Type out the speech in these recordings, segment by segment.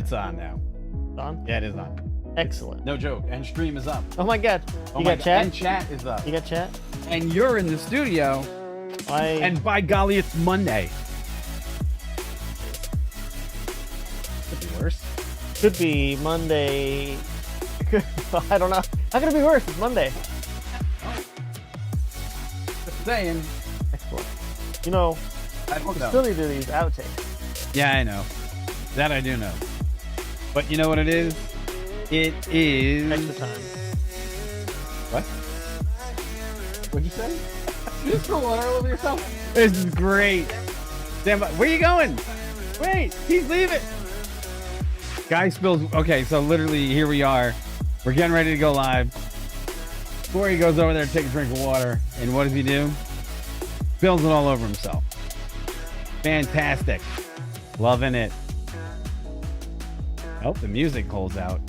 It's on now. It's on? Yeah, it is on. Excellent. No joke. And stream is up. Oh my god. Oh You my got chat? And chat is up. You got chat? And you're in the studio. And by golly, it's Monday. Could be worse. Could be Monday. I don't know. How could it be worse? It's Monday. Just saying. Excellent. You know, I don't know. still need to do these outtakes. Yeah, I know. That I do know. But you know what it is? It is... Extra time. What? What'd you say? You just throw water all over yourself? This is great. Stand by. Where you going? Wait, he's leaving. Guy spills. Okay, so literally here we are. We're getting ready to go live. Corey goes over there to take a drink of water. And what does he do? Spills it all over himself. Fantastic. Loving it. Oh, the music holds out.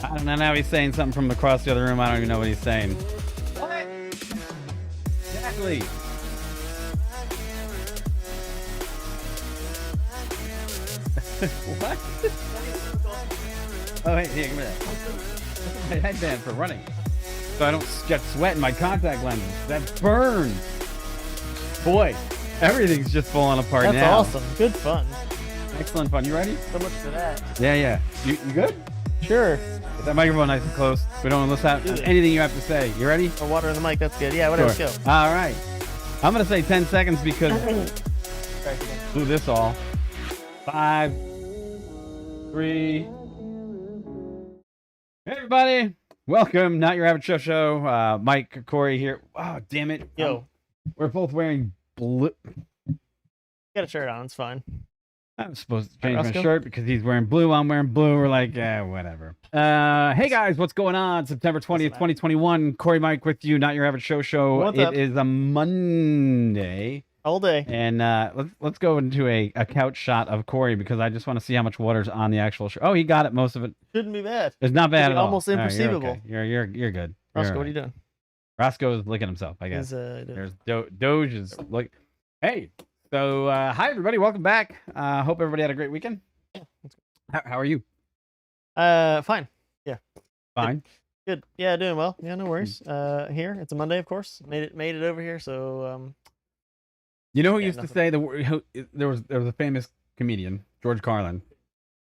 I don't know. Now he's saying something from across the other room. I don't even know what he's saying. What? Exactly. What? Oh, hey, give me that. That's my headband for running. So I don't get sweat in my contact lenses. That burns. Boy, everything's just falling apart now. That's awesome. Good fun. Excellent fun. You ready? So much for that. Yeah. You good? Sure. Get that microphone nice and close. We don't want to listen to anything you have to say. You ready? Oh, water in the mic. That's good. Yeah, whatever. Sure. Let's go. All right. I'm going to say 10 seconds because do this all. 5, 3. Hey, everybody. Welcome. Not Your Average Show. Mike, Corey here. Oh, damn it. Yo. We're both wearing blue. Got a shirt on. It's fine. I'm supposed to change my shirt because he's wearing blue. I'm wearing blue. We're like, yeah, whatever. Hey guys, what's going on? September 20th, 2021. Corey Mike with you, Not Your Average Show. What's up? It is a Monday. All day. And let's go into a couch shot of Corey because I just want to see how much water's on the actual shirt. Oh, he got it, most of it. Shouldn't be bad. It's not bad at all. Almost imperceivable. You're good. Roscoe, what are you doing? Roscoe is licking himself, I guess. There's Doge is like, hey. So, hi everybody, welcome back. Hope everybody had a great weekend. How are you? Fine. Yeah. Fine. Good. Yeah, doing well. Yeah, no worries. Here, it's a Monday, of course. Made it over here. So, you know who used to say there was a famous comedian, George Carlin,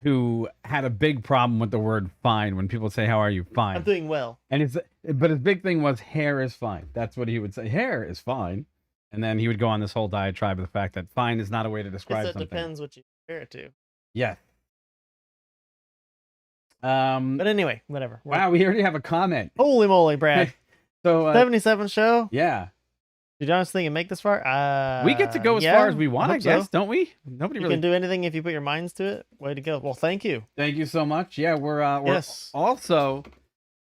who had a big problem with the word "fine" when people say, "How are you?" Fine. I'm doing well. And but his big thing was hair is fine. That's what he would say. Hair is fine. And then he would go on this whole diatribe of the fact that fine is not a way to describe something. It depends what you compare it to. Yeah. But anyway, whatever. Wow, we already have a comment. Holy moly, Brad. So 77 show? Yeah. Did you honestly think you make this far? We get to go as far as we want, I guess, don't we? Nobody really can do anything if you put your minds to it. Way to go. Well, thank you. Thank you so much. Yeah, we're also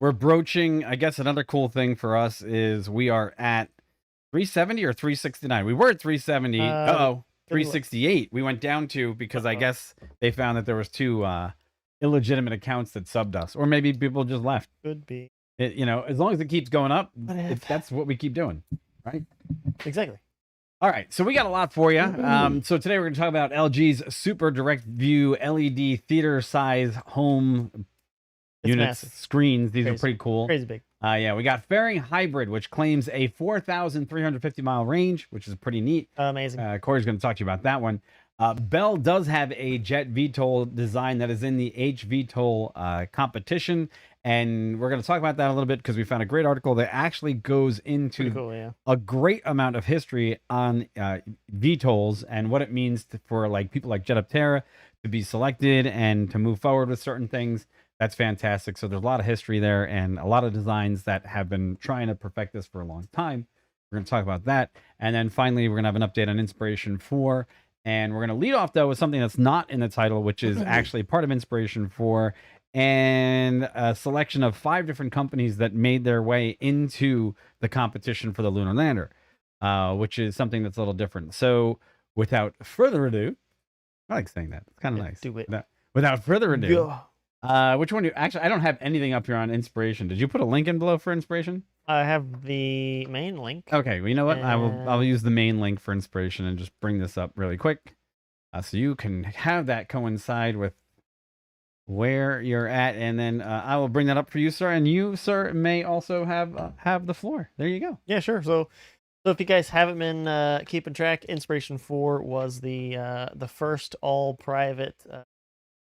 we're broaching, I guess another cool thing for us is we are at 370 or 369. We were at 370. 368. We went down to because I guess they found that there was 2 illegitimate accounts that subbed us, or maybe people just left. Could be. As long as it keeps going up, that's what we keep doing, right? Exactly. All right, so we got a lot for you. So today we're going to talk about LG's Super Direct View LED theater size home units, screens. These are pretty cool. Crazy big. Yeah, we got Fering Hybrid, which claims a 4,350 mile range, which is pretty neat. Amazing. Corey's going to talk to you about that one. Bell does have a jet VTOL design that is in the HVTOL competition, and we're going to talk about that a little bit because we found a great article that actually goes into a great amount of history on VTOLs and what it means for like people like Jetaptera to be selected and to move forward with certain things. That's fantastic. So there's a lot of history there and a lot of designs that have been trying to perfect this for a long time. We're going to talk about that. And then finally, we're going to have an update on Inspiration4. And we're going to lead off, though, with something that's not in the title, which is actually part of Inspiration4 and a selection of 5 different companies that made their way into the competition for the lunar lander, which is something that's a little different. So without further ado, I like saying that. It's kind of nice. Do it. Without further ado. Which one do you actually? I don't have anything up here on Inspiration. Did you put a link in below for Inspiration? I have the main link. Okay, well, you know what? I'll use the main link for Inspiration and just bring this up really quick. So you can have that coincide with where you're at, and then I will bring that up for you, sir. And you, sir, may also have the floor. There you go. Yeah, sure. So if you guys haven't been keeping track, Inspiration4 was the first all private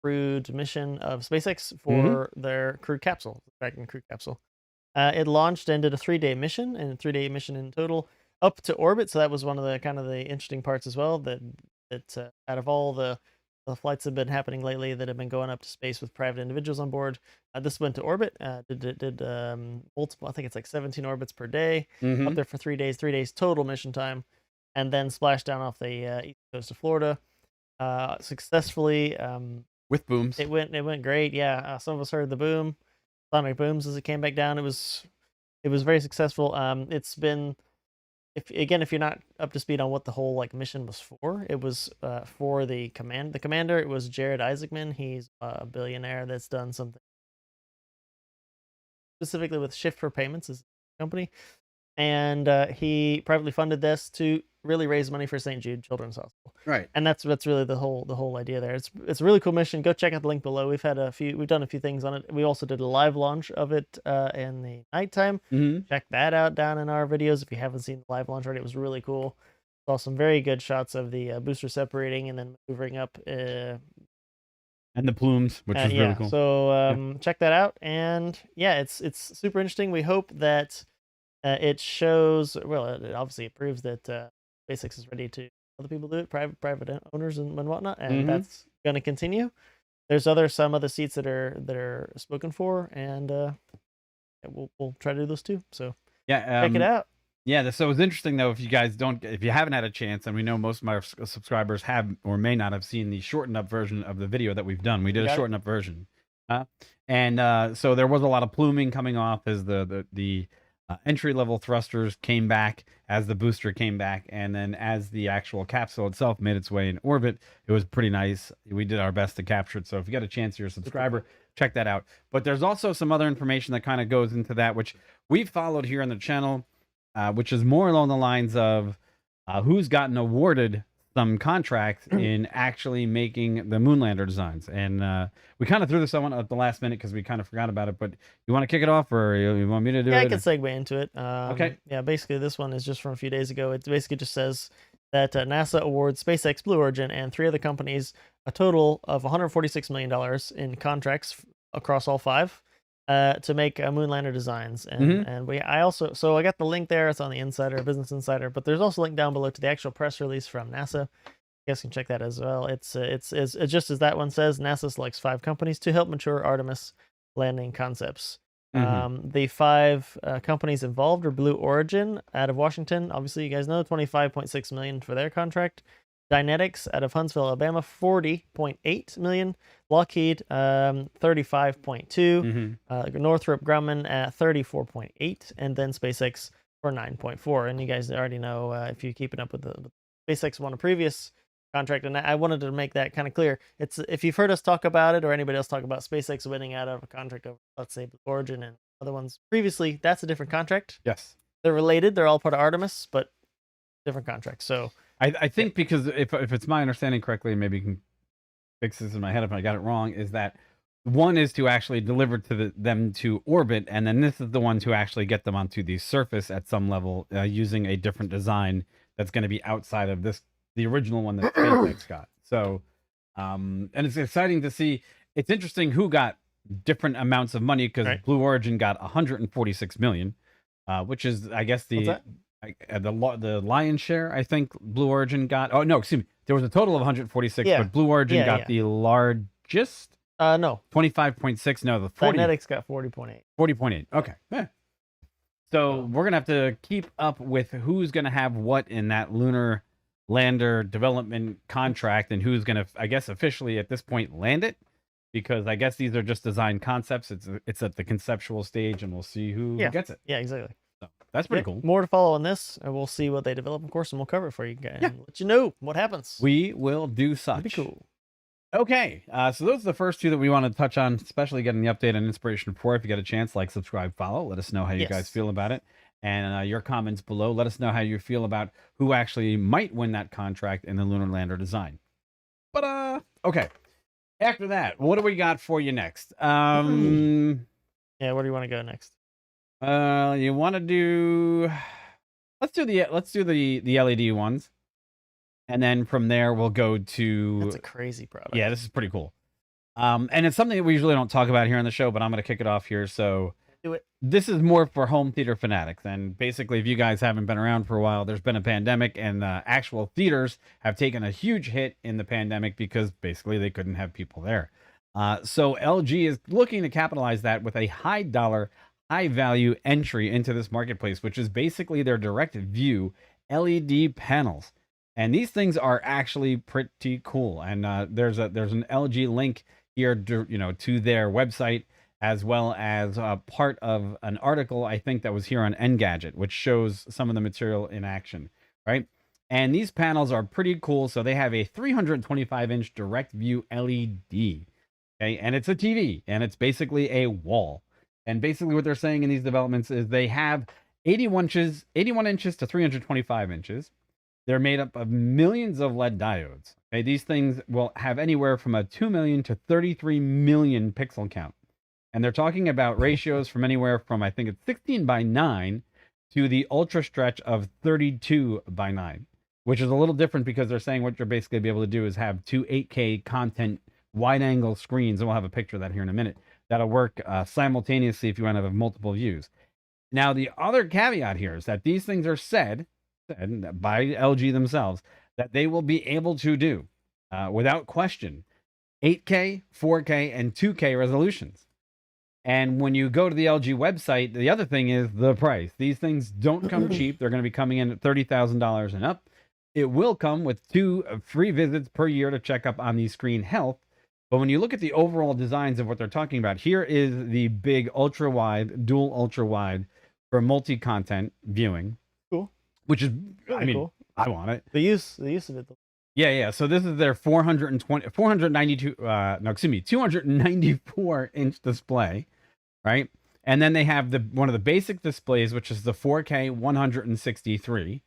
crewed mission of SpaceX for their crewed capsule, Dragon crew capsule. It launched and did a 3-day mission, and a 3-day mission in total up to orbit. So that was one of the kind of the interesting parts as well. That out of all the flights that have been happening lately that have been going up to space with private individuals on board, this went to orbit. Did multiple, I think it's like 17 orbits per day, up there for 3 days, 3 days total mission time, and then splashed down off the east coast of Florida successfully. With booms. It went great. Yeah, some of us heard the boom, sonic booms as it came back down. It was very successful. It's been, if you're not up to speed on what the whole like mission was for, it was for the commander. It was Jared Isaacman. He's a billionaire that's done something specifically with Shift for Payments as a company, and he privately funded this to really raise money for St. Jude Children's Hospital. Right. And that's really the whole idea there. It's a really cool mission. Go check out the link below. We've done a few things on it. We also did a live launch of it in the nighttime. Check that out down in our videos if you haven't seen the live launch already. It was really cool. Saw some very good shots of the booster separating and then maneuvering up. And the plumes, which is really cool. So check that out. And yeah, it's super interesting. We hope that it shows, well, it proves that SpaceX is ready to other people do it, private owners and whatnot, and that's going to continue. There's some other seats that are spoken for, and we'll try to do those too. So yeah, check it out. Yeah, so it's interesting though. If you haven't had a chance, and we know most of my subscribers have or may not have seen the shortened up version of the video that we've done. We did a shortened up version, and so there was a lot of pluming coming off as the entry-level thrusters came back, as the booster came back, and then as the actual capsule itself made its way in orbit. It was pretty nice. We did our best to capture it, so if you get a chance, you're a subscriber, check that out. But there's also some other information that kind of goes into that, which we've followed here on the channel, which is more along the lines of who's gotten awarded some contracts in actually making the Moonlander designs. And we kind of threw this on at the last minute because we kind of forgot about it. But you want to kick it off, or you want me to do it? Yeah, I can segue into it. Okay. Yeah, basically this one is just from a few days ago. It basically just says that NASA awards SpaceX, Blue Origin, and 3 other companies a total of $146 million in contracts across all 5 to make Moonlander designs. And so I got the link there. It's on the Insider, Business Insider, but there's also a link down below to the actual press release from NASA. You guys can check that as well. It's just as that one says, NASA selects 5 companies to help mature Artemis landing concepts. The 5 companies involved are Blue Origin out of Washington. Obviously, you guys know, $25.6 million for their contract. Dynetics out of Huntsville, Alabama, $40.8 million. Lockheed, $35.2. Northrop Grumman at $34.8, and then SpaceX for $9.4. And you guys already know, if you're keeping up with the SpaceX won a previous contract, and I wanted to make that kind of clear. It's, if you've heard us talk about it or anybody else talk about SpaceX winning out of a contract of, let's say, Blue Origin and other ones previously, that's a different contract. Yes, they're related. They're all part of Artemis, but different contracts. So I think because if it's my understanding correctly, maybe you can fix this in my head if I got it wrong, is that one is to actually deliver to them to orbit, and then this is the one to actually get them onto the surface at some level using a different design that's going to be outside of the original one that SpaceX got. So, and it's exciting to see. It's interesting who got different amounts of money, because Blue Origin got 146 million, which is, I guess, the lion's share. I think Blue Origin got. Oh no, excuse me. There was a total of 146, but Blue Origin got the largest. No, 25.6. No, the 40. Dynetics got 40.8. 40.8. Okay. Yeah. So we're gonna have to keep up with who's gonna have what in that lunar lander development contract, and who's gonna, I guess, officially at this point land it, because I guess these are just design concepts. It's at the conceptual stage, and we'll see who gets it. Yeah, exactly. So that's pretty cool. More to follow on this, and we'll see what they develop, of course, and we'll cover it for you guys. And let you know what happens. We will do such. That'd be cool. Okay, so those are the first 2 that we want to touch on, especially getting the update on Inspiration4. If you get a chance, like, subscribe, follow. Let us know how you guys feel about it. And your comments below. Let us know how you feel about who actually might win that contract in the lunar lander design. Okay. After that, what do we got for you next? Yeah, where do you want to go next? You want to do? Let's do the LED ones, and then from there we'll go to. That's a crazy product. Yeah, this is pretty cool. And it's something that we usually don't talk about here on the show, but I'm going to kick it off here. So Do it. this is more for home theater fanatics. And basically, if you guys haven't been around for a while, there's been a pandemic, and actual theaters have taken a huge hit in the pandemic because basically they couldn't have people there. So LG is looking to capitalize that with a high dollar, high value entry into this marketplace, which is basically their direct view LED panels. And these things are actually pretty cool. And there's an LG link here, to their website, as well as part of an article, I think, that was here on Engadget, which shows some of the material in action, right? And these panels are pretty cool. So they have a 325-inch direct view LED, okay? And it's a TV, and it's basically a wall. And basically what they're saying in these developments is they have 81 inches to 325 inches. They're made up of millions of LED diodes. Okay, these things will have anywhere from a 2 million to 33 million pixel count. And they're talking about ratios from anywhere from, I think it's 16:9 to the ultra stretch of 32:9, which is a little different because they're saying what you're basically be able to do is have two 8K content wide angle screens. And we'll have a picture of that here in a minute. That'll work simultaneously if you want to have multiple views. Now, the other caveat here is that these things are said by LG themselves that they will be able to do, without question, 8K, 4K, and 2K resolutions. And when you go to the LG website, the other thing is the price. These things don't come cheap. They're going to be coming in at $30,000 and up. It will come with 2 free visits per year to check up on the screen health. But when you look at the overall designs of what they're talking about, here is the big ultra wide, dual ultra wide for multi-content viewing. Cool. Which is, Really I mean, cool. I want it. The use of it. Yeah. So this is their 294-inch display, right? And then they have one of the basic displays, which is the 4K 163.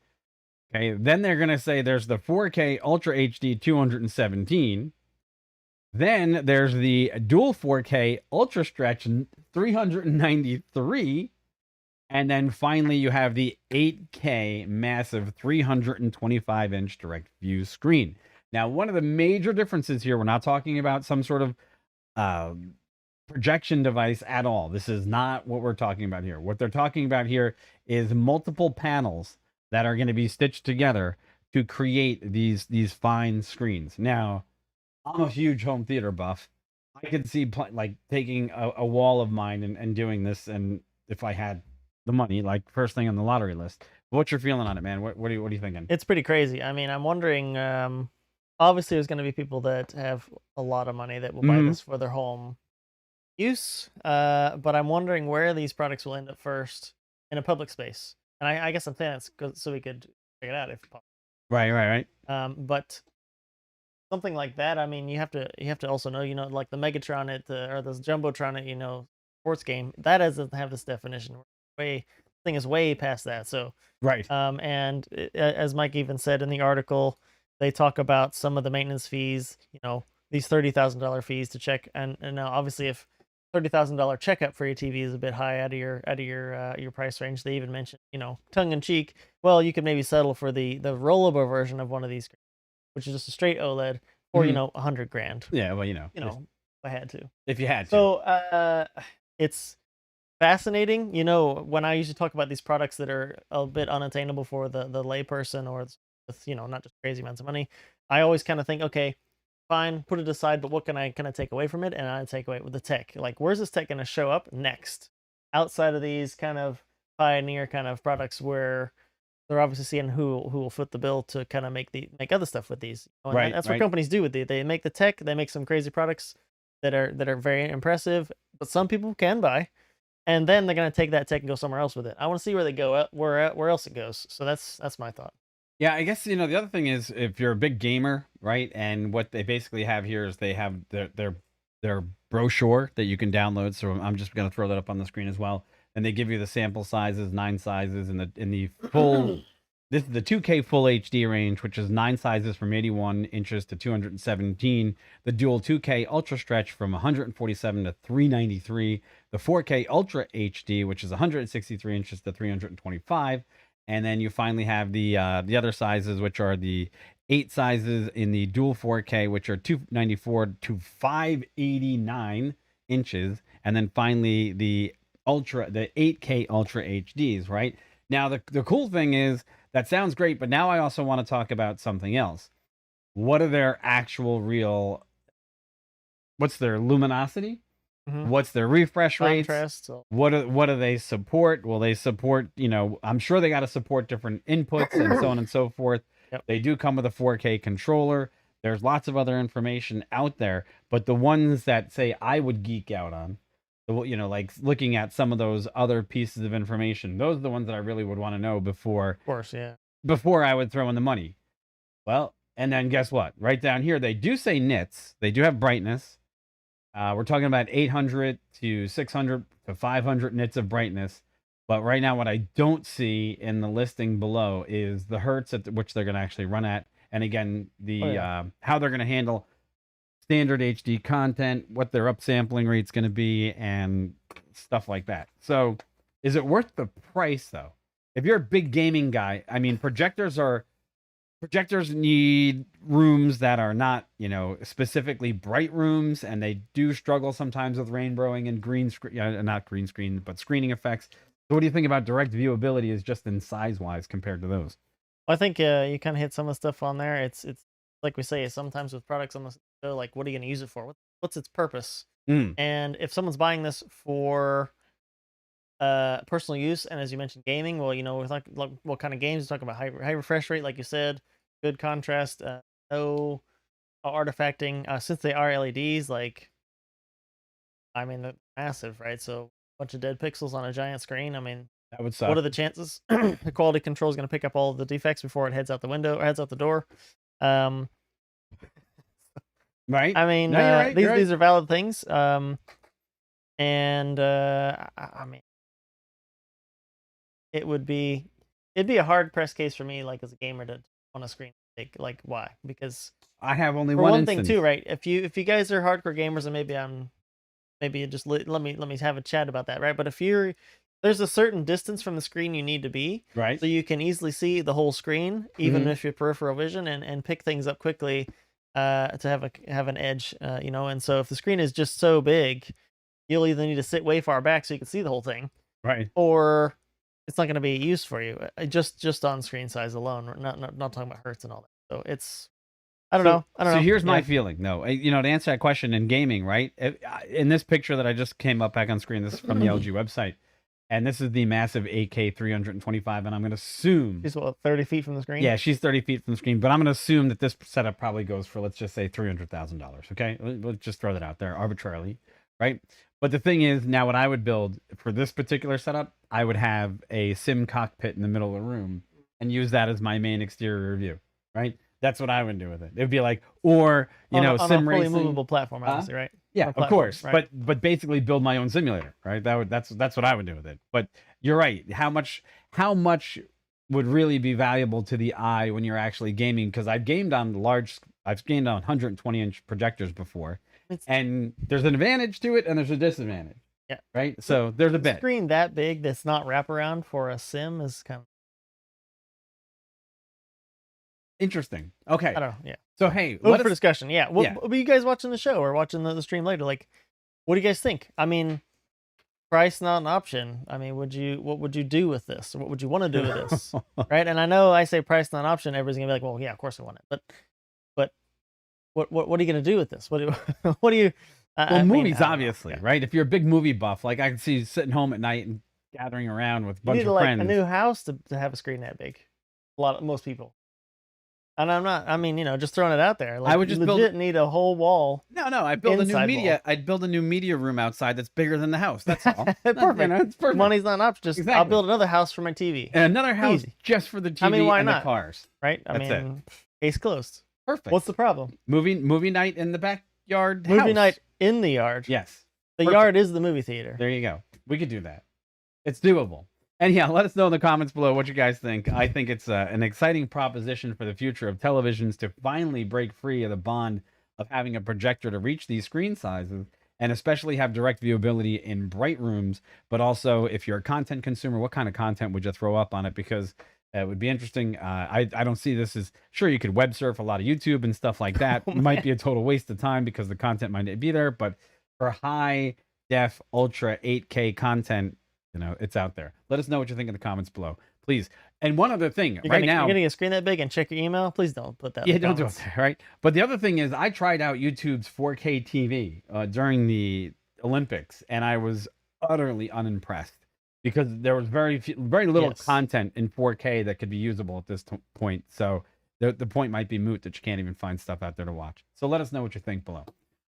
Okay. Then they're going to say there's the 4K Ultra HD 217. Then there's the dual 4K Ultra Stretch 393. And then finally, you have the 8K massive 325-inch direct view screen. Now, one of the major differences here, we're not talking about some sort of projection device at all. This is not what we're talking about here. What they're talking about here is multiple panels that are going to be stitched together to create these fine screens. Now, I'm a huge home theater buff. I could see like taking a wall of mine and doing this, and if I had the money, like first thing on the lottery list. What's your feeling on it, man? What are you thinking? It's pretty crazy. I mean, I'm wondering. Obviously, there's going to be people that have a lot of money that will buy this for their home use. But I'm wondering where these products will end up first in a public space. And I guess I'm saying that's so we could check it out if possible. Right. But something like that. I mean, you have to also know, like the Megatron or the Jumbotron at sports game that doesn't have this definition. Thing is way past that. So right. And as Mike even said in the article, they talk about some of the maintenance fees. These $30,000 fees to check, and now obviously if $30,000 checkup for your TV is a bit high out of your price range, they even mentioned tongue in cheek. Well, you could maybe settle for the rollable version of one of these, which is just a straight OLED for $100,000. Yeah, well, if I had to. If you had to. So it's fascinating. When I usually talk about these products that are a bit unattainable for the layperson or with not just crazy amounts of money, I always kind of think, okay, fine, put it aside, but what can I kind of take away from it? And I take away with the tech. Like, where's this tech going to show up next? Outside of these kind of pioneer kind of products where they're obviously seeing who will foot the bill to kind of make other stuff with these. Right. That's what companies do with it. They make the tech, they make some crazy products that are very impressive, but some people can buy. And then they're going to take that tech and go somewhere else with it. I want to see where they go, where else it goes. So that's my thought. Yeah, I guess the other thing is if you're a big gamer, right? And what they basically have here is they have their brochure that you can download. So I'm just going to throw that up on the screen as well. And they give you the sample sizes, 9 sizes, and the full This is the 2K Full HD range, which is 9 sizes from 81 inches to 217. The dual 2K Ultra Stretch from 147 to 393. The 4K Ultra HD, which is 163 inches to 325. And then you finally have the other sizes, which are the 8 sizes in the dual 4K, which are 294 to 589 inches. And then finally the 8K Ultra HDs, right? Now, the cool thing is, that sounds great, but now I also want to talk about something else. What are their actual real, what's their luminosity? What's their refresh rates? Contrast. What do they support? Will they support, I'm sure they got to support different inputs and so on and so forth. Yep. They do come with a 4K controller. There's lots of other information out there, but the ones that say I would geek out on, like looking at some of those other pieces of information, those are the ones that I really would want to know before. Of course, yeah. Before I would throw in the money. Well, and then guess what? Right down here, they do say nits. They do have brightness. We're talking about 800 to 600 to 500 nits of brightness. But right now, what I don't see in the listing below is the hertz at which they're going to actually run at. And again, how they're going to handle standard HD content, what their upsampling rate's going to be, and stuff like that. So is it worth the price, though? If you're a big gaming guy, I mean, projectors need rooms that are not, specifically bright rooms, and they do struggle sometimes with rainbowing and green screen, not green screen, but screening effects. So what do you think about direct viewability is just in size-wise compared to those? Well, I think you kind of hit some of the stuff on there. It's like we say, sometimes with products on the show, like, what are you going to use it for? What's its purpose? And if someone's buying this for personal use, and as you mentioned, gaming, well, with like what kind of games? We're talking about high refresh rate, like you said, good contrast, no artifacting. Since they are LEDs, like, I mean, they're massive, right? So a bunch of dead pixels on a giant screen. I mean, that would suck. What are the chances the quality control is going to pick up all of the defects before it heads out the window or heads out the door? Right. I mean, No, you're right, these are valid things. I mean, it'd be a hard press case for me, like, as a gamer, to on a screen. Like, why? Because I have only for one one thing instance. too, right? If you guys are hardcore gamers, and maybe you just let me have a chat about that, right? But if there's a certain distance from the screen you need to be, right, so you can easily see the whole screen, even if you're peripheral vision, and pick things up quickly, to have an edge, And so if the screen is just so big, you'll either need to sit way far back so you can see the whole thing, right, or it's not going to be used for you, just on screen size alone. Not talking about hertz and all that. So it's, I don't know. So here's my feeling. No, to answer that question, in gaming, right? In this picture that I just came up back on screen, this is from the LG website, and this is the massive 8K 325, and I'm going to assume she's 30 feet from the screen. Yeah, she's 30 feet from the screen, but I'm going to assume that this setup probably goes for, let's just say, $300,000. Okay, let's just throw that out there arbitrarily, right? But the thing is, now what I would build for this particular setup, I would have a sim cockpit in the middle of the room and use that as my main exterior view, right? That's what I would do with it. It'd be like, or on sim a fully racing, movable platform, obviously, right? Yeah, Platform, of course. right? But basically build my own simulator, right? That's what I would do with it. But you're right. How much would really be valuable to the eye when you're actually gaming? Because I've gamed on 120-inch projectors before, and there's an advantage to it and there's a disadvantage. Yeah. Right. So there's a bit. Screen that big that's not wraparound for a sim is kind of interesting. Okay. I don't know. Yeah. So hey, for discussion. Yeah. But you guys watching the show or watching the stream later, like, what do you guys think? I mean, price not an option. I mean, what would you do with this? Or what would you want to do with this? Right? And I know I say price not an option, everybody's gonna be like, well, yeah, of course I want it. But what are you gonna do with this? What do you movies, obviously, right? If you're a big movie buff, like I can see you sitting home at night and gathering around with a bunch of friends. A new house to have a screen that big. Most people. And I'm not. I mean, just throwing it out there. Like, I would just need a whole wall. No. I'd build a new media. I'd build a new media room outside that's bigger than the house. That's all. Perfect. It's perfect. Money's not an option. Just I'll build another house for my TV. And another house just for the TV why and not? the cars. Right. I mean, case closed. Perfect. What's the problem? Movie night in the backyard. Movie night in the yard. Yes. The yard is the movie theater. There you go. We could do that. It's doable. And yeah, let us know in the comments below what you guys think. I think it's an exciting proposition for the future of televisions to finally break free of the bond of having a projector to reach these screen sizes, and especially have direct viewability in bright rooms. But also, if you're a content consumer, what kind of content would you throw up on it? Because it would be interesting. I don't see this as, sure, you could web surf a lot of YouTube and stuff like that. Oh, Might man. be a total waste of time because the content might not be there. But for high def, ultra 8K content, it's out there. Let us know what you think in the comments below, please. And one other thing, You're right gonna, now, you're getting a screen that big and check your email. Please don't put that. yeah, in the don't do it comments. there, right? But the other thing is, I tried out YouTube's 4K TV during the Olympics, and I was utterly unimpressed because there was very little Yes. content in 4K that could be usable at this point. So the point might be moot that you can't even find stuff out there to watch. So let us know what you think below.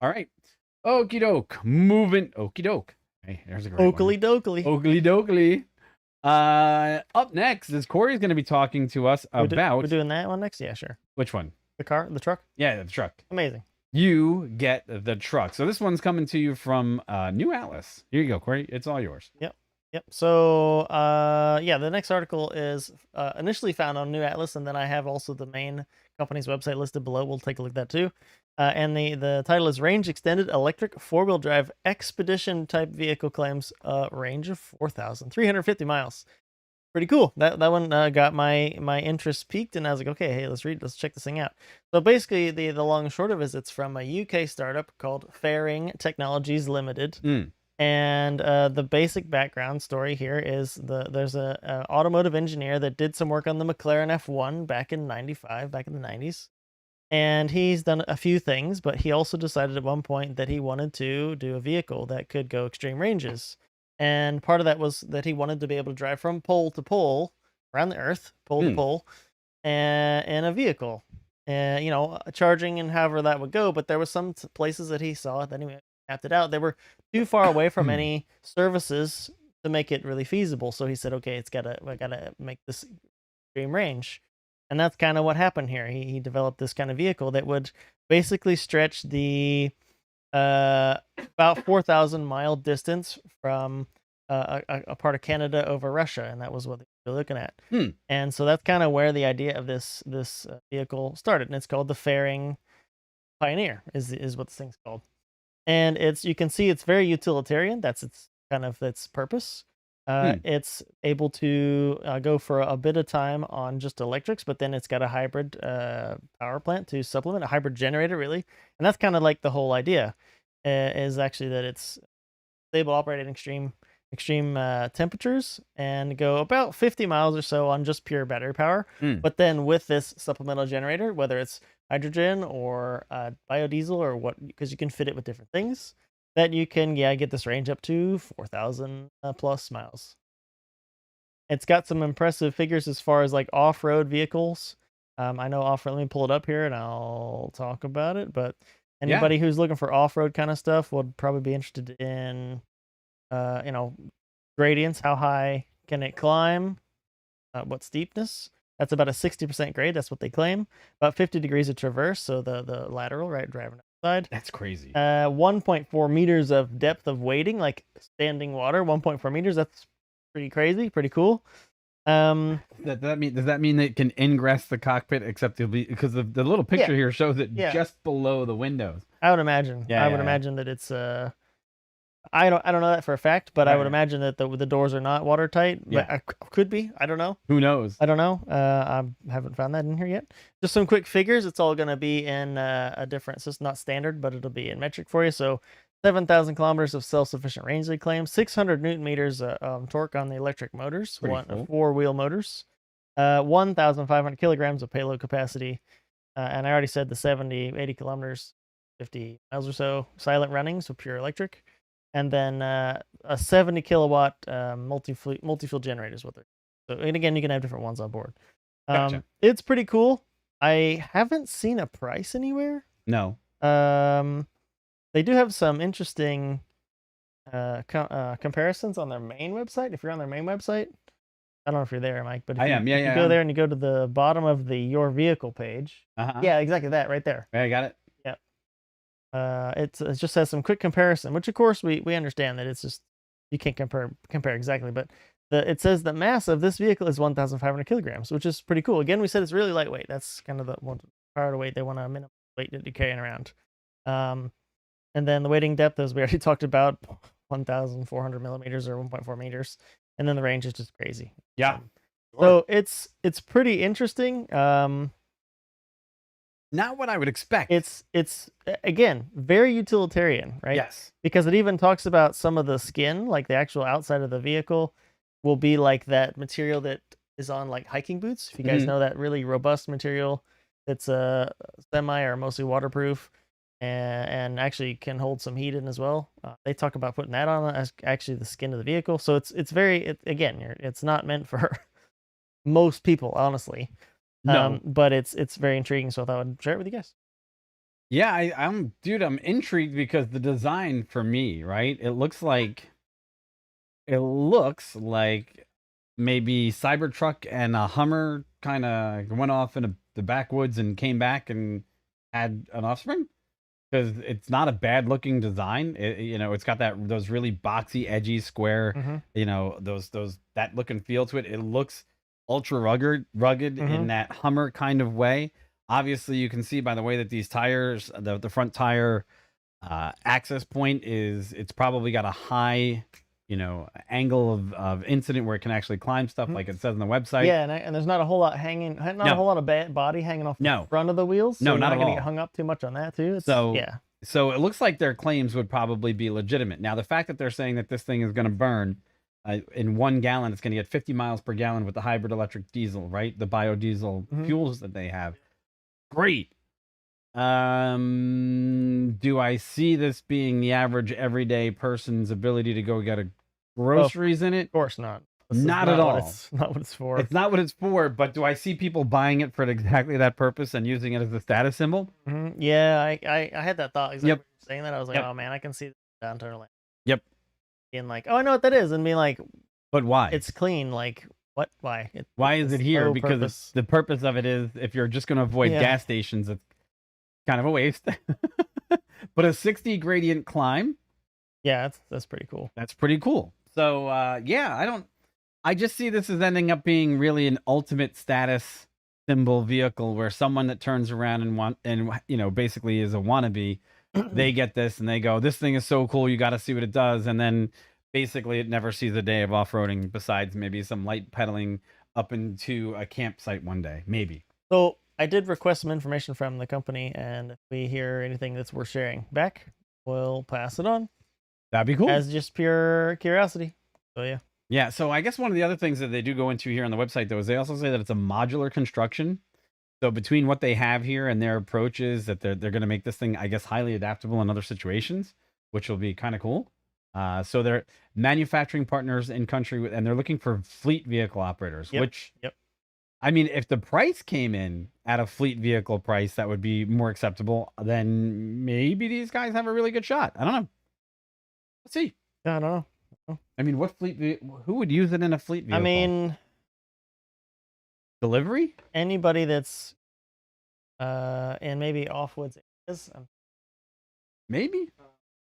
All right, okie doke, moving, okie doke. Hey, there's a great one. Oakley dokley. Oakley dokley. Up next is Corey's going to be talking to us about We're doing that one next. Yeah, sure. which one? The truck. Yeah, the truck. Amazing. You get the truck. So this one's coming to you from New Atlas. Here you go, Corey. It's all yours. Yep. So, yeah, the next article is initially found on New Atlas, and then I have also the main company's website listed below. We'll take a look at that too. And the title is Range Extended Electric Four-Wheel Drive Expedition Type Vehicle Claims a range of 4,350 miles. Pretty cool. That one got my interest peaked, and I was like, okay, hey, let's check this thing out. So basically, the long and short of it is it's from a UK startup called Fering Technologies Limited. And the basic background story here is there's a automotive engineer that did some work on the McLaren F1 back in '95, back in the '90s. And he's done a few things, but he also decided at one point that he wanted to do a vehicle that could go extreme ranges. And part of that was that he wanted to be able to drive from pole to pole around the earth, pole to pole, in a vehicle. Charging and however that would go. But there was some places that he saw that he mapped it out. They were too far away from any services to make it really feasible. So he said, okay, I gotta make this extreme range. And that's kind of what happened here. He developed this kind of vehicle that would basically stretch the about 4,000 mile distance from a part of Canada over Russia, and that was what they were looking at. And so that's kind of where the idea of this vehicle started, and it's called the Fering Pioneer is what this thing's called. And you can see it's very utilitarian. That's its purpose. It's able to go for a bit of time on just electrics, but then it's got a hybrid power plant to supplement, a hybrid generator, really. And that's kind of like the whole idea, is actually that it's stable operating extreme temperatures and go about 50 miles or so on just pure battery power. But then with this supplemental generator, whether it's hydrogen or biodiesel or what, because you can fit it with different things, that you can get this range up to 4,000 plus miles. It's got some impressive figures as far as like off-road vehicles. I know off-road. Let me pull it up here and I'll talk about it. But anybody who's looking for off-road kind of stuff would probably be interested in, gradients. How high can it climb? What steepness? That's about a 60% grade. That's what they claim. About 50 degrees of traverse. So the lateral, right, driving outside. That's crazy. 1.4 meters of depth of wading, like standing water. 1.4 meters. That's pretty crazy. Pretty cool. Does that mean it can ingress the cockpit, except it'll be, because the little picture here shows it just below the windows. I would imagine. I would imagine that it's I don't know that for a fact, but I would imagine that the doors are not watertight. But could be. I don't know. Who knows? I don't know. I haven't found that in here yet. Just some quick figures. It's all going to be in a different, so it's not standard, but it'll be in metric for you. So 7,000 kilometers of self-sufficient range they claim. 600 newton meters torque on the electric motors, four-wheel motors. 1,500 kilograms of payload capacity. And I already said the 80 kilometers, 50 miles or so, silent running, so pure electric. And then a 70 kilowatt multi-fuel generator is what they're. So, and again, you can have different ones on board. Gotcha. It's pretty cool. I haven't seen a price anywhere. No. They do have some interesting comparisons on their main website. If you're on their main website, I don't know if you're there, Mike, but if you go there and you go to the bottom of the Your Vehicle page. Yeah, exactly that right there. I got it. It just has some quick comparison, which of course we understand that it's just you can't compare exactly, but it says the mass of this vehicle is 1,500 kilograms, which is pretty cool. Again, we said it's really lightweight. That's kind of the one part of weight they want to minimum weight that you're carrying around. And then the weighting depth, as we already talked about, 1,400 millimeters or 1.4 meters, and then the range is just crazy. Yeah. So it's pretty interesting. Not what I would expect. It's again very utilitarian, right? Yes. Because it even talks about some of the skin, like the actual outside of the vehicle, will be like that material that is on like hiking boots. If you guys know that really robust material, that's semi or mostly waterproof, and actually can hold some heat in as well. They talk about putting that on as actually the skin of the vehicle. So it's very again, it's not meant for most people, honestly. No. But it's very intriguing, so I thought I would share it with you guys. Yeah, I'm intrigued because the design for me, right? It looks like maybe Cybertruck and a Hummer kind of went off in the backwoods and came back and had an offspring. Because it's not a bad looking design. It's got those really boxy, edgy, square, that look and feel to it. It looks ultra rugged in that Hummer kind of way. Obviously, you can see by the way that these tires, the front tire access point it's probably got a high, angle of incident where it can actually climb stuff like it says on the website. Yeah, and there's not a whole lot hanging, a whole lot of body hanging off the front of the wheels. So no, you're not not at going to all. get hung up too much on that too. So it looks like their claims would probably be legitimate. Now, the fact that they're saying that this thing is going to burn in 1 gallon, it's going to get 50 miles per gallon with the hybrid electric diesel, right? The biodiesel fuels that they have. Great. Do I see this being the average everyday person's ability to go get groceries in it? Of course not. Not at all. It's not what it's for. It's not what it's for, but do I see people buying it for exactly that purpose and using it as a status symbol? Yeah, I had that thought. Exactly. Saying that, I was like, oh man, I can see the downturn lane. Yep. Being like, oh, I know what that is, and being like, but why? It's clean. Like, what? Why? Why is it here? Because the purpose of it is if you're just going to avoid gas stations, it's kind of a waste. But a 60 gradient climb. Yeah, that's pretty cool. That's pretty cool. So I just see this as ending up being really an ultimate status symbol vehicle where someone that turns around and basically is a wannabe, they get this and they go, this thing is so cool, you got to see what it does. And then basically it never sees a day of off-roading besides maybe some light pedaling up into a campsite one day, maybe. So I did request some information from the company, and if we hear anything that's worth sharing back, we'll pass it on. That'd be cool. As just pure curiosity. So yeah. Yeah, so I guess one of the other things that they do go into here on the website, though, is they also say that it's a modular construction. So between what they have here and their approach is that they're going to make this thing, I guess, highly adaptable in other situations, which will be kind of cool. So they're manufacturing partners in country, and they're looking for fleet vehicle operators, which, I mean, if the price came in at a fleet vehicle price that would be more acceptable, then maybe these guys have a really good shot. I don't know. Let's see. Yeah, I don't know. I mean, who would use it in a fleet vehicle? I mean, delivery? Anybody that's in maybe off-woods areas. Maybe.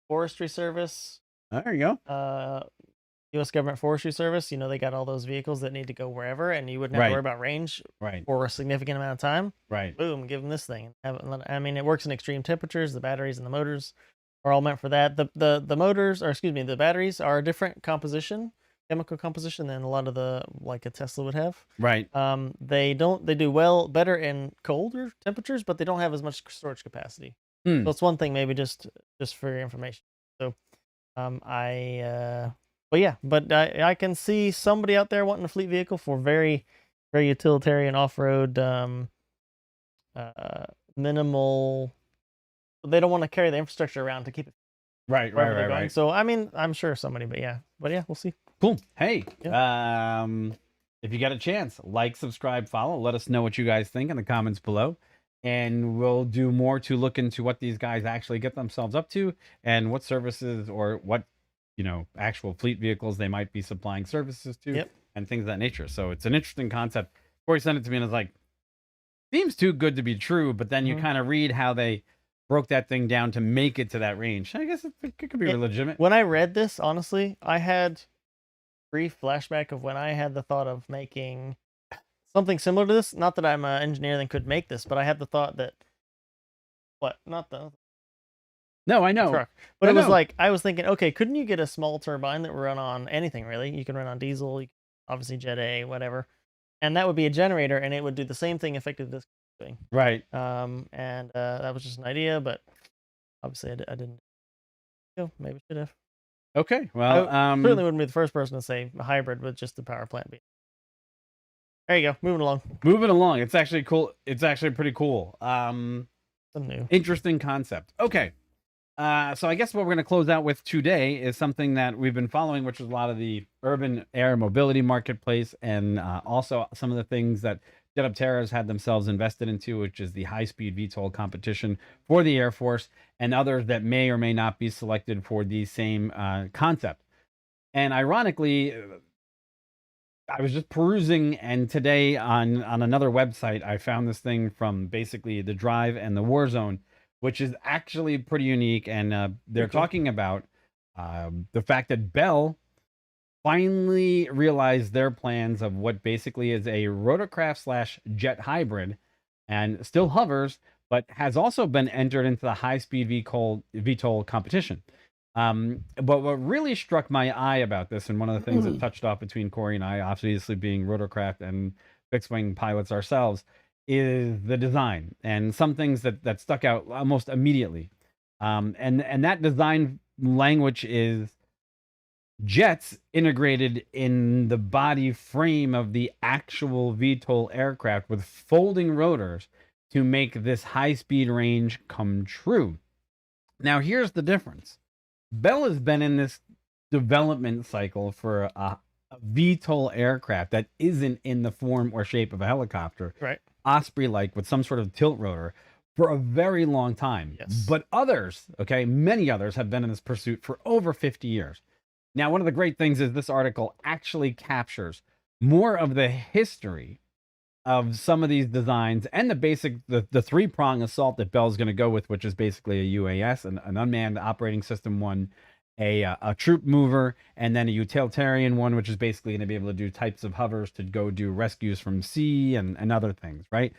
Forestry Service. There you go. U.S. Government Forestry Service. They got all those vehicles that need to go wherever, and you wouldn't have to worry about range for a significant amount of time. Right. Boom, give them this thing. I mean, it works in extreme temperatures. The batteries and the motors are all meant for that. The motors, or excuse me, the batteries are a different chemical composition than a lot of like a Tesla would have. Right. They do better in colder temperatures, but they don't have as much storage capacity. So it's one thing, maybe just for your information. So, but I can see somebody out there wanting a fleet vehicle for very, very utilitarian off-road, minimal. They don't want to carry the infrastructure around to keep it. Right. So, I mean, I'm sure somebody, but yeah, we'll see. Cool. Hey, if you get a chance, like, subscribe, follow. Let us know what you guys think in the comments below. And we'll do more to look into what these guys actually get themselves up to and what services or what, actual fleet vehicles they might be supplying services to and things of that nature. So it's an interesting concept. Corey sent it to me and I was like, seems too good to be true. But then you kind of read how they broke that thing down to make it to that range. I guess it could be legitimate. When I read this, honestly, I had brief flashback of when I had the thought of making something similar to this. Not that I'm an engineer that could make this, but I had the thought that not the No, I know. truck, but No, it was no. like I was thinking, okay, couldn't you get a small turbine that would run on anything really? You can run on diesel, obviously Jet A, whatever, and that would be a generator, and it would do the same thing effectively this doing. Right. And that was just an idea, but obviously I didn't. Maybe should have. Okay. I Well, certainly wouldn't be the first person to say a hybrid with just the power plant. There you go. Moving along. moving along. It's actually cool. It's actually pretty cool. Something new. Interesting concept. Okay. So I guess what we're going to close out with today is something that we've been following, which is a lot of the urban air mobility marketplace, and also some of the things that Jetupterra has had themselves invested into, which is the high-speed VTOL competition for the Air Force, and others that may or may not be selected for the same concept. And ironically, I was just perusing, and today on another website, I found this thing from basically the Drive and the Warzone, which is actually pretty unique. And they're Pretty cool. talking about the fact that Bell finally realized their plans of what basically is a rotorcraft slash jet hybrid, and still hovers, but has also been entered into the high-speed VTOL competition. But what really struck my eye about this, and one of the things that touched off between Corey and I, obviously being rotorcraft and fixed wing pilots ourselves, is the design and some things that stuck out almost immediately. And that design language is jets integrated in the body frame of the actual VTOL aircraft with folding rotors to make this high speed range come true. Now, here's the difference. Bell has been in this development cycle for a VTOL aircraft that isn't in the form or shape of a helicopter, Right. Osprey-like with some sort of tilt rotor, for a very long time. Yes. But others, okay, many others have been in this pursuit for over 50 years. Now, one of the great things is this article actually captures more of the history of some of these designs and the three-prong assault that Bell's going to go with, which is basically a UAS, an unmanned operating system one, a troop mover, and then a utilitarian one, which is basically going to be able to do types of hovers to go do rescues from sea and other things, right?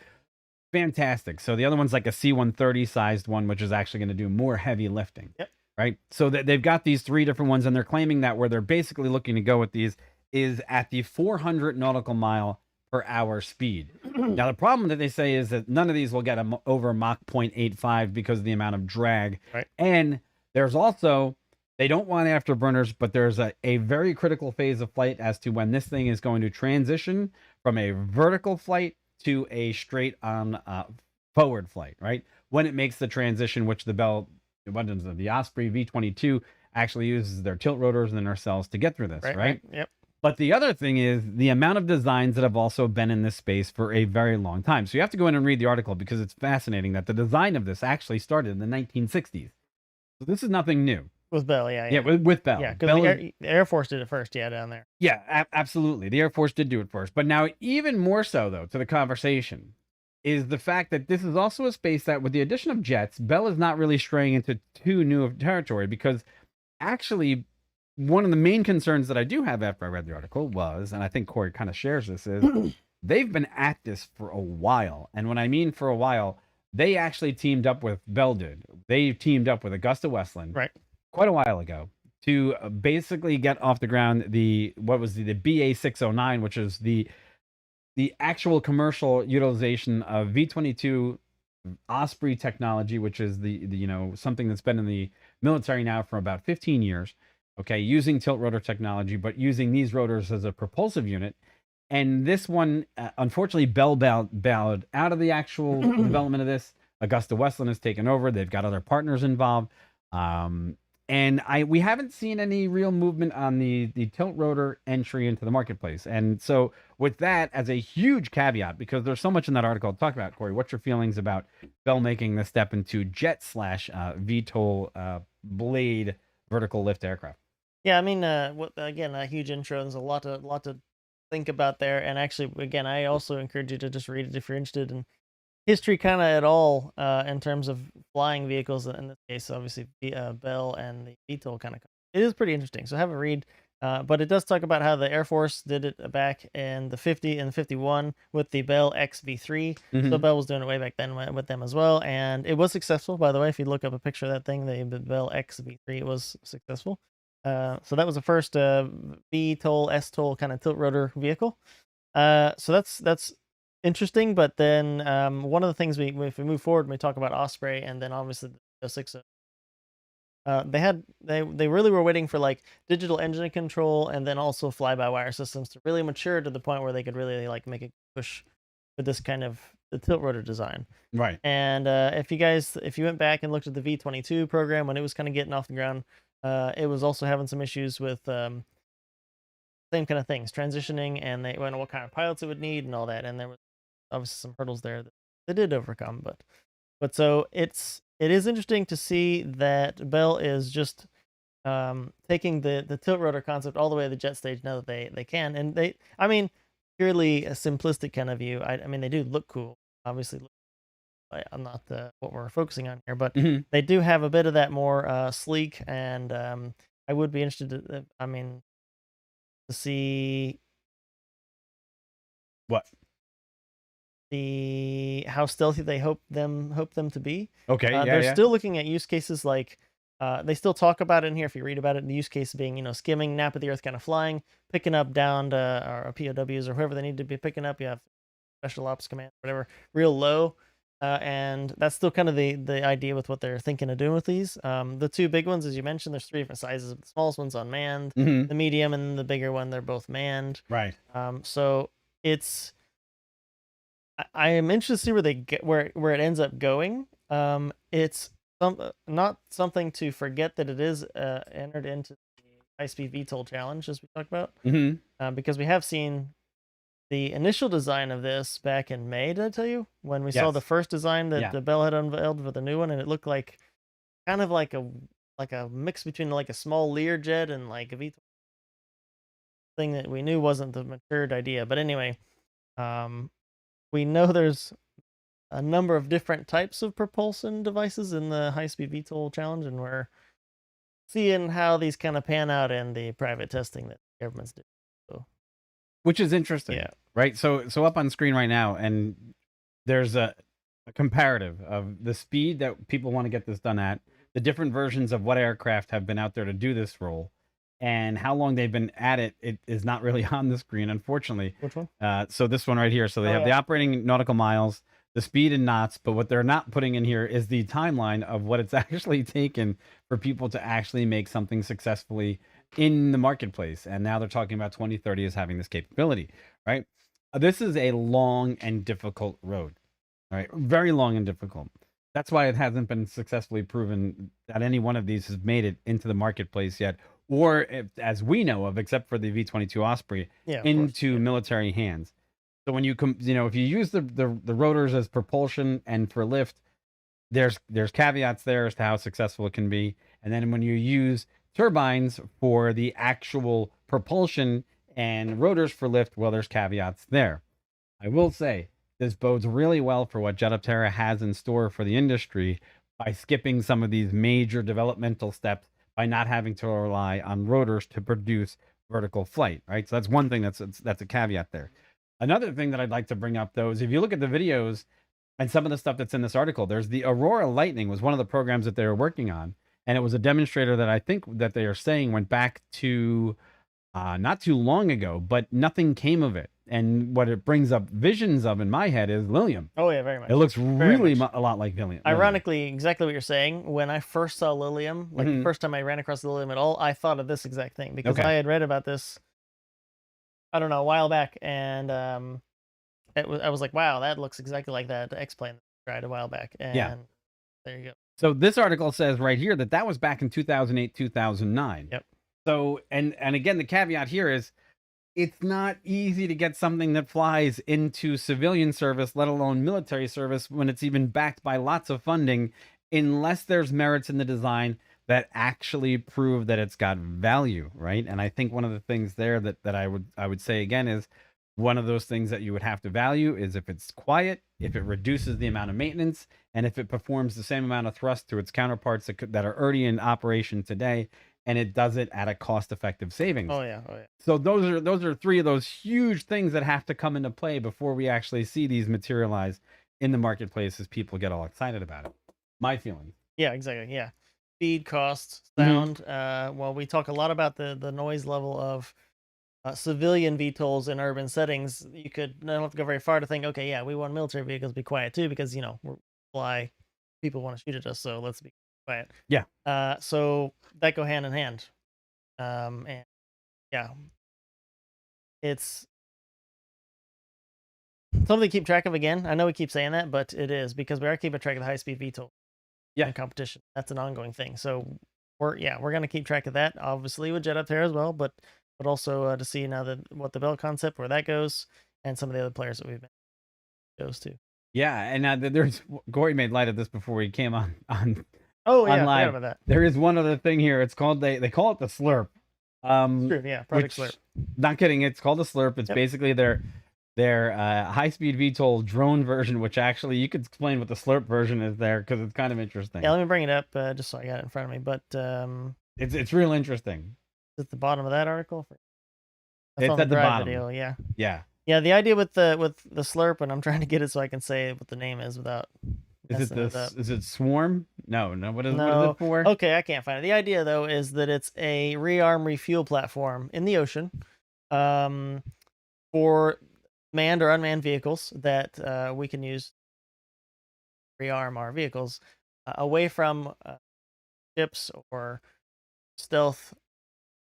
Fantastic. So the other one's like a C-130 sized one, which is actually going to do more heavy lifting. Yep. Right. So they've got these three different ones, and they're claiming that where they're basically looking to go with these is at the 400 nautical mile per hour speed. Now, the problem that they say is that none of these will get over Mach 0.85 because of the amount of drag. Right. And there's also, they don't want afterburners, but there's a very critical phase of flight as to when this thing is going to transition from a vertical flight to a straight on forward flight, right? When it makes the transition, which the Osprey V-22 actually uses their tilt rotors and their nacelles to get through this, right? Yep. But the other thing is the amount of designs that have also been in this space for a very long time. So you have to go in and read the article because it's fascinating that the design of this actually started in the 1960s. So this is nothing new. With Bell, yeah. Yeah, with Bell. Yeah, because the Air Force did it first, down there. Yeah, absolutely. The Air Force did do it first. But now, even more so, though, to the conversation, is the fact that this is also a space that, with the addition of jets, Bell is not really straying into too new of territory, because actually, one of the main concerns that I do have after I read the article was, and I think Corey kind of shares this, is they've been at this for a while. And when I mean for a while, they actually teamed up with, Bell did. They teamed up with Agusta Westland quite a while ago to basically get off the ground the BA 609, which is the actual commercial utilization of V-22 Osprey technology, which is the something that's been in the military now for about 15 years. Okay, using tilt rotor technology, but using these rotors as a propulsive unit. And this one, unfortunately, Bell bowed out of the actual development of this. Agusta Westland has taken over. They've got other partners involved. And we haven't seen any real movement on the tilt rotor entry into the marketplace. And so with that as a huge caveat, because there's so much in that article to talk about, Corey, what's your feelings about Bell making the step into jet / VTOL blade vertical lift aircraft? Yeah, I mean, again, a huge intro. There's a lot to think about there. And actually, again, I also encourage you to just read it if you're interested in history kind of at all in terms of flying vehicles. In this case, obviously, Bell and the VTOL kind of. It is pretty interesting. So have a read. But it does talk about how the Air Force did it back in the 50 and 51 with the Bell XV3. So Mhm. Bell was doing it way back then with them as well, and it was successful. By the way, if you look up a picture of that thing, the Bell XV3, it was successful. So that was the first VTOL, S-TOL kind of tilt rotor vehicle. So that's interesting. But then one of the things if we move forward, and we talk about Osprey, and then obviously the 06. They really were waiting for like digital engine control and then also fly-by-wire systems to really mature to the point where they could really like make a push with this kind of the tilt rotor design. Right. And if you went back and looked at the V-22 program when it was kind of getting off the ground, it was also having some issues with same kind of things, transitioning, and they went what kind of pilots it would need and all that. And there was obviously some hurdles there that they did overcome, but so it is interesting to see that Bell is just taking the tilt rotor concept all the way to the jet stage now that they can, and I mean, purely a simplistic kind of view. I mean, they do look cool. Obviously, I'm not what we're focusing on here, but Mhm. they do have a bit of that more sleek, and I would be interested I mean, to see What? how stealthy they hope them to be. Okay. Yeah. They're Yeah. still looking at use cases like they still talk about it in here if you read about it. The use case being skimming, nap of the earth, kind of flying, picking up downed or POWs or whoever they need to be picking up. You have special ops command, whatever, real low. And that's still kind of the idea with what they're thinking of doing with these. The two big ones, as you mentioned, there's three different sizes. The smallest one's unmanned, Mhm. the medium, and the bigger one. They're both manned. Right. So it's I am interested to see where they get where it ends up going. It's not something to forget that it is entered into the high-speed VTOL challenge as we talked about, Mhm. because we have seen the initial design of this back in May. Did I tell you when we saw the Yes. first design that Yeah. the Bell had unveiled for the new one, and it looked like kind of like a mix between like a small Learjet and like a VTOL thing that we knew wasn't the matured idea. But anyway, um, we know there's a number of different types of propulsion devices in the high-speed VTOL challenge, and we're seeing how these kind of pan out in the private testing that governments do. So Which is interesting, yeah, right? So up on screen right now, and there's a comparative of the speed that people want to get this done at, the different versions of what aircraft have been out there to do this role, and how long they've been at it. It is not really on the screen, unfortunately. which one? So this one right here. So they Oh have the yeah, operating nautical miles, the speed in knots, but what they're not putting in here is the timeline of what it's actually taken for people to actually make something successfully in the marketplace. And now they're talking about 2030 as having this capability, right? This is a long and difficult road, right? Very long and difficult. That's why it hasn't been successfully proven that any one of these has made it into the marketplace yet, or as we know of, except for the V-22 Osprey, yeah, of course, into yeah. military hands. So when if you use the rotors as propulsion and for lift, there's caveats there as to how successful it can be. And then when you use turbines for the actual propulsion and rotors for lift, well, there's caveats there. I will say this bodes really well for what Jet Terra has in store for the industry by skipping some of these major developmental steps by not having to rely on rotors to produce vertical flight, right? So that's one thing that's a caveat there. Another thing that I'd like to bring up though is if you look at the videos and some of the stuff that's in this article, there's the Aurora Lightning was one of the programs that they were working on, and it was a demonstrator that I think that they are saying went back to not too long ago, but nothing came of it. And what it brings up visions of in my head is Lilium. Oh yeah, very It much, looks very really much. a lot like Lilium. Ironically, exactly what you're saying. When I first saw Lilium, like the Mhm. first time I ran across Lilium at all, I thought of this exact thing because Okay. I had read about this. I don't know, a while back, and I was like, wow, that looks exactly like that X-plane that I tried a while back, Yeah. and there you go. So this article says right here that that was back in 2008, 2009. Yep. So and again the caveat here is it's not easy to get something that flies into civilian service, let alone military service, when it's even backed by lots of funding, unless there's merits in the design that actually prove that it's got value, right? And I think one of the things there that I would say again is one of those things that you would have to value is if it's quiet, if it reduces the amount of maintenance, and if it performs the same amount of thrust to its counterparts that are already in operation today, and it does it at a cost-effective savings. Oh yeah. Oh yeah. So those are three of those huge things that have to come into play before we actually see these materialize in the marketplace as people get all excited about it. My feeling. Yeah, exactly. Yeah. Speed, cost, Mhm. sound. Well, we talk a lot about the noise level of civilian VTOLs in urban settings. You could not have to go very far to think, okay, yeah, we want military vehicles to be quiet too, because we're fly, people want to shoot at us, so let's be quiet. Yeah. So that go hand in hand. And yeah, it's something to keep track of. Again, I know we keep saying that, but it is because we are keeping track of the high speed VTOL. Yeah. In competition. That's an ongoing thing. So we're gonna keep track of that, obviously with Jet Up there as well, but also to see now that what the Bell concept, where that goes, and some of the other players that we've been goes to. Yeah, and there's Gory made light of this before we came on Oh on yeah, I live. forgot about that. There is one other thing here. It's called they call it the Slurp. True, yeah, Project Which, Slurp. not kidding, it's called a Slurp. It's Yep. basically their high-speed VTOL drone version, which actually you could explain what the Slurp version is there because it's kind of interesting. Yeah, let me bring it up just so I got it in front of me. But It's real interesting. it's at the bottom of that article. That's It's on at the Drive bottom. Video, yeah. Yeah. Yeah, the idea with the Slurp, and I'm trying to get it so I can say what the name is without. Is it Swarm? No. What is No. it for? Okay, I can't find it. The idea though is that it's a rearm refuel platform in the ocean, for manned or unmanned vehicles that we can use to rearm our vehicles away from ships or stealth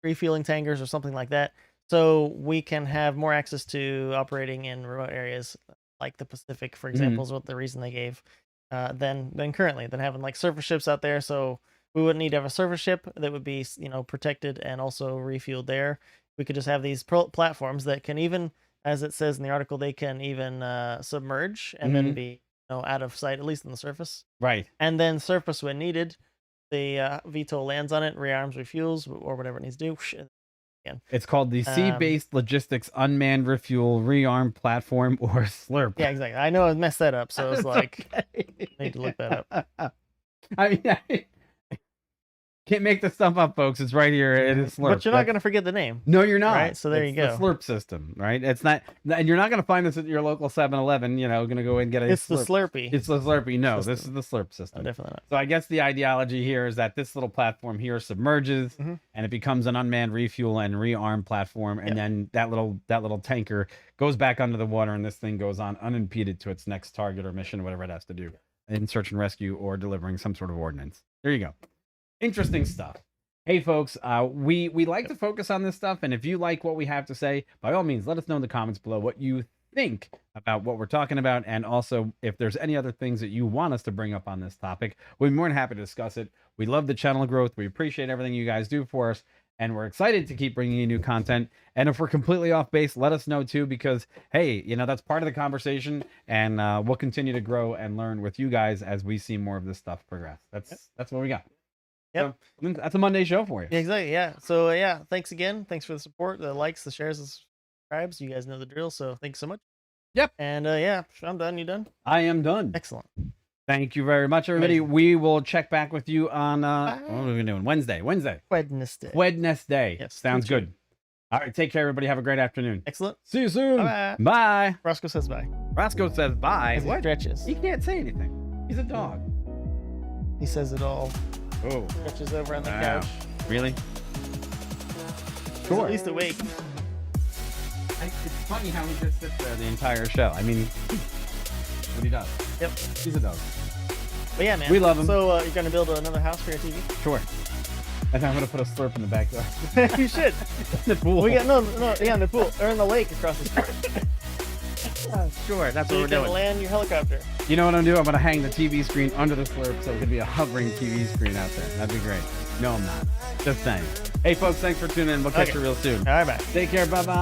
refueling tankers or something like that, so we can have more access to operating in remote areas like the Pacific, for example, is what the reason they gave, than currently, than having like surface ships out there. So we wouldn't need to have a surface ship that would be protected and also refueled there. We could just have these platforms that can, even as it says in the article, they can even submerge and then be out of sight, at least on the surface. Right. And then surface when needed, the VTOL lands on it, rearms, refuels, or whatever it needs to do. Again. It's called the Sea-Based Logistics Unmanned Refuel Rearm Platform, or Slurp. Yeah, exactly. I know I messed that up, so it's like, okay. I need to look that up. I mean, can't make this stuff up, folks. It's right here. It is Slurp. But you're not going to forget the name. No, you're not. Right? So there you go. The Slurp system, right? It's not, and you're not going to find this at your local 7-Eleven. Going to go and get a. It's Slurp. the Slurpee. It's the Slurpee. No, system. this is the Slurp system. No, definitely not. So I guess the ideology here is that this little platform here submerges, and it becomes an unmanned refuel and rearm platform, and then that little tanker goes back under the water, and this thing goes on unimpeded to its next target or mission, whatever it has to do, in search and rescue or delivering some sort of ordnance. There you go. Interesting stuff. Hey folks, we like to focus on this stuff, and if you like what we have to say, by all means, let us know in the comments below what you think about what we're talking about, and also if there's any other things that you want us to bring up on this topic. We'd be more than happy to discuss it. We love the channel growth. We appreciate everything you guys do for us, and we're excited to keep bringing you new content. And if we're completely off base, let us know too, because hey, that's part of the conversation, and we'll continue to grow and learn with you guys as we see more of this stuff progress. That's what we got. Yep. So, that's a Monday show for you. Yeah, exactly. Yeah. So yeah, thanks again. Thanks for the support, the likes, the shares, the subscribes. You guys know the drill. So thanks so much. Yep. And yeah, I'm done. You done? I am done. Excellent. Thank you very much, everybody. Amazing. We will check back with you on what are we doing? Wednesday. Wednesday. Yes. Sounds good. All right. Take care, everybody. Have a great afternoon. Excellent. See you soon. Bye. Bye. Roscoe says bye. Roscoe says bye. As he stretches. He can't say anything. He's a dog. He says it all. Oh. Stretches over on the Wow. couch. Really? He's at least awake. It's funny how he just sits there the entire show. I mean, what he does. Yep. He's a dog. But yeah, man. We love him. So you're gonna build another house for your TV? Sure. And I'm gonna put a Slurp in the backyard. You should. The pool. We got in the pool or in the lake across the street. Sure, that's So what you we're can doing. land your helicopter. You know what I'm doing? I'm gonna hang the TV screen under the Slurp so it could be a hovering TV screen out there. That'd be great. No, I'm not. Just saying. Hey, folks, thanks for tuning in. We'll catch you real soon. All right, bye. Take care. Bye-bye.